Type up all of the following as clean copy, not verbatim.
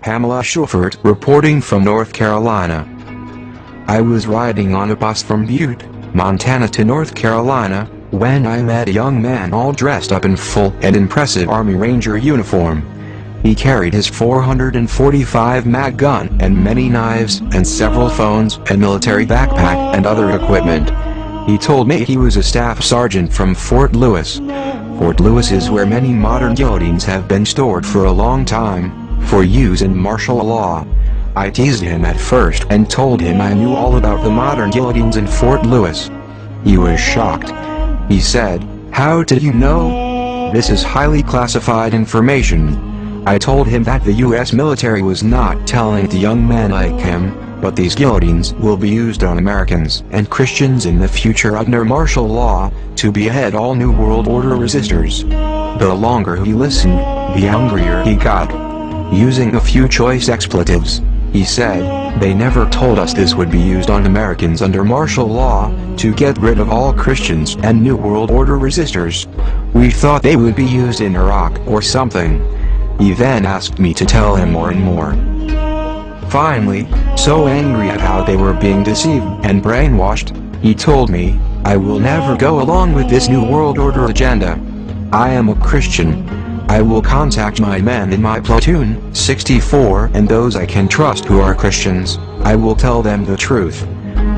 Pamela Schubert reporting from North Carolina. I was riding on a bus from Butte, Montana to North Carolina, when I met a young man all dressed up in full and impressive Army Ranger uniform. He carried his .445 mag gun and many knives and several phones and military backpack and other equipment. He told me he was a staff sergeant from Fort Lewis. Fort Lewis is where many modern guillotines have been stored for a long time, for use in martial law. I teased him at first and told him I knew all about the modern guillotines in Fort Lewis. He was shocked. He said, "How did you know? This is highly classified information." I told him that the US military was not telling the young man like him, but these guillotines will be used on Americans and Christians in the future under martial law, to behead all New World Order resistors. The longer he listened, the angrier he got. Using a few choice expletives, he said, "They never told us this would be used on Americans under martial law, to get rid of all Christians and New World Order resistors. We thought they would be used in Iraq or something." He then asked me to tell him more and more. Finally, so angry at how they were being deceived and brainwashed, he told me, "I will never go along with this New World Order agenda. I am a Christian. I will contact my men in my platoon, 64, and those I can trust who are Christians. I will tell them the truth."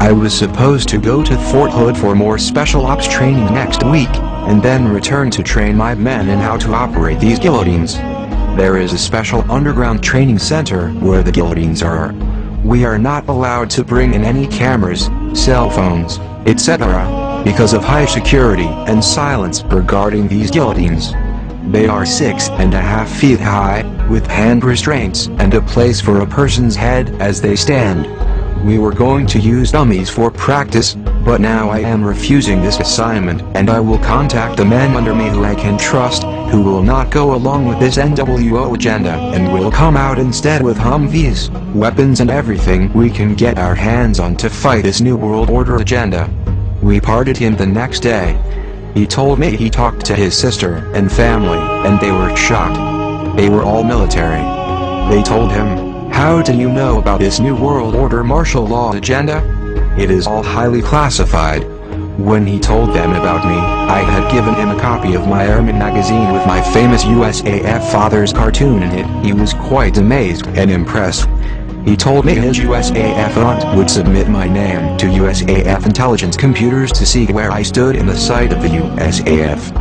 I was supposed to go to Fort Hood for more special ops training next week, and then return to train my men in how to operate these guillotines. There is a special underground training center where the guillotines are. We are not allowed to bring in any cameras, cell phones, etc., because of high security and silence regarding these guillotines. They are 6.5 feet high, with hand restraints and a place for a person's head as they stand. We were going to use dummies for practice, but now I am refusing this assignment, and I will contact the men under me who I can trust, who will not go along with this NWO agenda and will come out instead with Humvees, weapons and everything we can get our hands on to fight this New World Order agenda. We parted him the next day. He told me he talked to his sister and family, and they were shocked. They were all military. They told him, "How do you know about this New World Order martial law agenda? It is all highly classified." When he told them about me, I had given him a copy of my Airman magazine with my famous USAF father's cartoon in it. He was quite amazed and impressed. He told me his USAF aunt would submit my name to USAF intelligence computers to see where I stood in the sight of the USAF.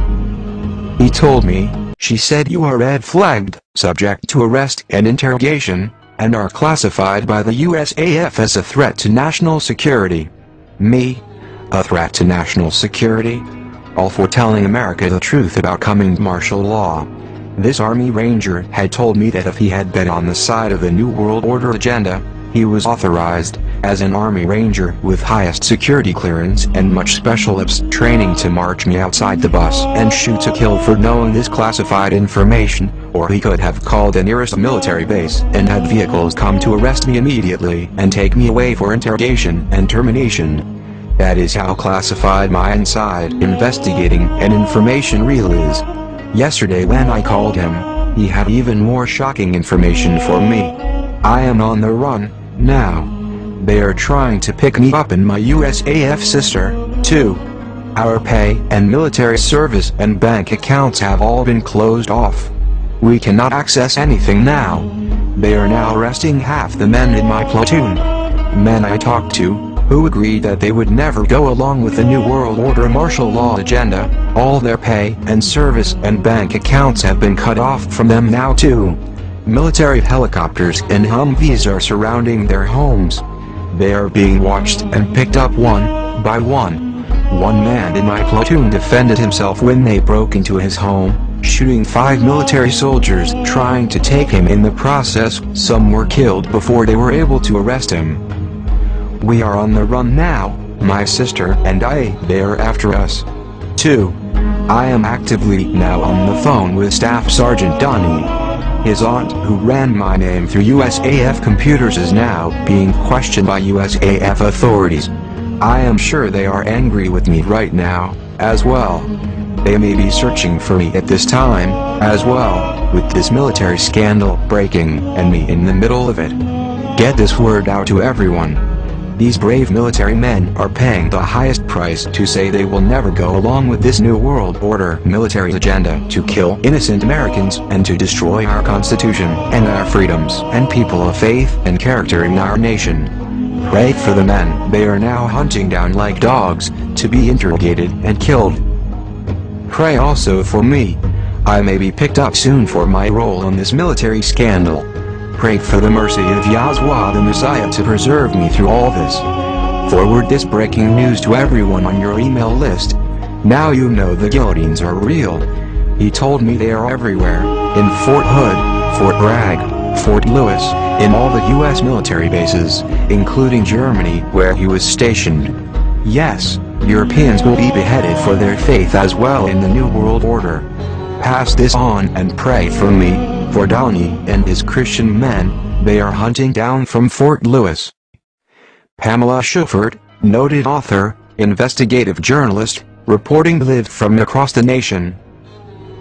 He told me, "She said you are red-flagged, subject to arrest and interrogation, and are classified by the USAF as a threat to national security." Me? A threat to national security? All for telling America the truth about coming martial law. This Army Ranger had told me that if he had been on the side of the New World Order agenda, he was authorized, as an Army Ranger with highest security clearance and much special ops training, to march me outside the bus and shoot to kill for knowing this classified information, or he could have called the nearest military base and had vehicles come to arrest me immediately and take me away for interrogation and termination. That is how classified my inside investigating and information reel is. Yesterday when I called him, he had even more shocking information for me. I am on the run, now. They are trying to pick me up and my USAF sister, too. Our pay and military service and bank accounts have all been closed off. We cannot access anything now. They are now arresting half the men in my platoon. Men I talked to, who agreed that they would never go along with the New World Order martial law agenda, all their pay and service and bank accounts have been cut off from them now too. Military helicopters and Humvees are surrounding their homes. They are being watched and picked up one by one. One man in my platoon defended himself when they broke into his home, shooting 5 military soldiers trying to take him. In the process, some were killed before they were able to arrest him. We are on the run now, my sister and I. They are after us, too. I am actively now on the phone with Staff Sergeant Donnie. His aunt, who ran my name through USAF computers, is now being questioned by USAF authorities. I am sure they are angry with me right now, as well. They may be searching for me at this time, as well, with this military scandal breaking, and me in the middle of it. Get this word out to everyone. These brave military men are paying the highest price to say they will never go along with this New World Order military agenda to kill innocent Americans and to destroy our Constitution and our freedoms and people of faith and character in our nation. Pray for the men they are now hunting down like dogs, to be interrogated and killed. Pray also for me. I may be picked up soon for my role in this military scandal. Pray for the mercy of Yahweh the Messiah to preserve me through all this. Forward this breaking news to everyone on your email list. Now you know the guillotines are real. He told me they are everywhere, in Fort Hood, Fort Bragg, Fort Lewis, in all the U.S. military bases, including Germany where he was stationed. Yes, Europeans will be beheaded for their faith as well in the New World Order. Pass this on and pray for me. For Downey and his Christian men, they are hunting down from Fort Lewis. Pamela Schubert, noted author, investigative journalist, reporting live from across the nation.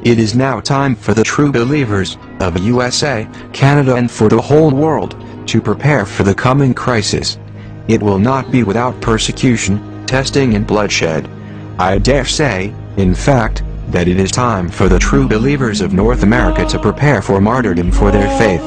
It is now time for the true believers of USA, Canada and for the whole world to prepare for the coming crisis. It will not be without persecution, testing and bloodshed. I dare say, in fact, that it is time for the true believers of North America to prepare for martyrdom for their faith.